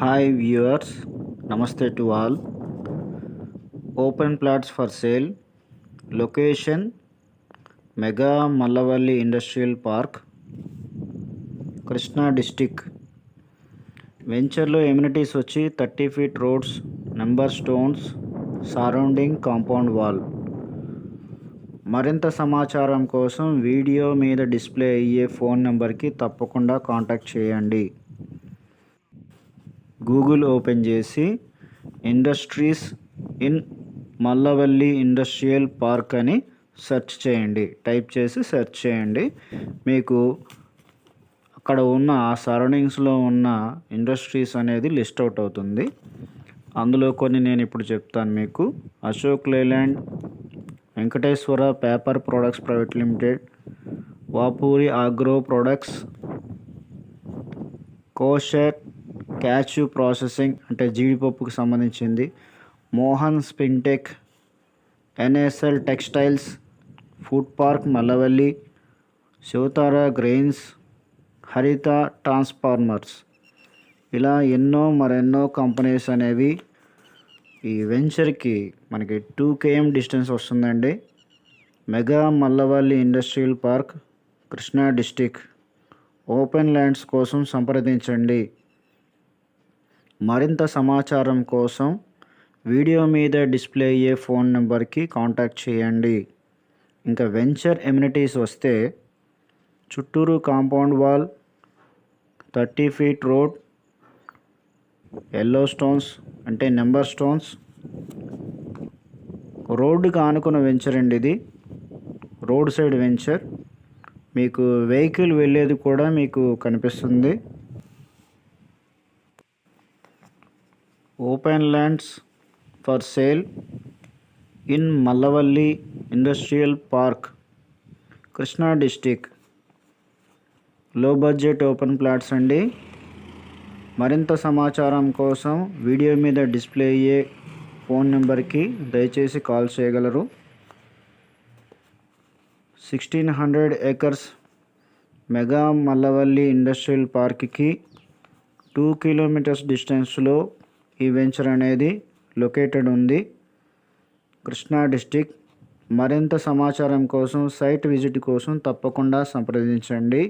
Hi viewers, Namaste to all. Open plots for sale. Location Mega Mallavalli Industrial Park, Krishna district. వెంచర్లో amenities వచ్చి 30 feet roads, number stones, surrounding compound wall. మరింత సమాచారం కోసం video మీద display అయ్యే phone నెంబర్కి తప్పకుండా కాంటాక్ట్ చేయండి. గూగుల్ ఓపెన్ చేసి industries in Mallavalli industrial park అని సెర్చ్ చేయండి. టైప్ చేసి సెర్చ్ చేయండి. మీకు అక్కడ ఉన్న ఆ సరౌండింగ్స్లో ఉన్న ఇండస్ట్రీస్ అనేది లిస్ట్ అవుట్ అవుతుంది. అందులో కొన్ని నేను ఇప్పుడు చెప్తాను మీకు. Ashok Leyland, Venkateswara paper products private limited, Vapuri agro products, kosher cashew processing అంటే జీడిపప్పుకు సంబంధించింది, Mohan Spintech, NSL textiles, food park Mallavalli, Shivatara grains, Haritha transformers, ఇలా మరెన్నో కంపెనీస్ అనేవి ఈ వెంచర్కి మనకి 2 km డిస్టెన్స్ వస్తుందండి. Mega Mallavalli industrial park, Krishna district. Open lands కోసం సంప్రదించండి. మరింత సమాచారం కోసం వీడియో మీద డిస్ప్లే అయ్యే ఫోన్ నెంబర్కి కాంటాక్ట్ చేయండి. ఇంకా వెంచర్ ఎమ్యూనిటీస్ వస్తే చుట్టూరు compound wall, 30 feet road, yellow stones అంటే నెంబర్ స్టోన్స్, రోడ్డుకి ఆనుకున్న వెంచర్ అండి ఇది. Road side venture. మీకు వెహికల్ వెళ్ళేది కూడా మీకు కనిపిస్తుంది. Open lands for sale in Mallavalli industrial park, Krishna district. లో బడ్జెట్ ఓపెన్ ప్లాట్స్ అండి. మరింత సమాచారం కోసం వీడియో మీద డిస్ప్లే అయ్యే ఫోన్ నెంబర్కి దయచేసి కాల్ చేయగలరు. 1600 acres మెగా మల్లవల్లి ఇండస్ట్రియల్ పార్క్కి 2 kilometers డిస్టెన్స్లో ఈ వెంచర్ అనేది లొకేటెడ్ ఉంది, కృష్ణా డిస్టిక్. మరింత సమాచారం కోసం సైట్ విజిట్ కోసం తప్పకుండా సంప్రదించండి.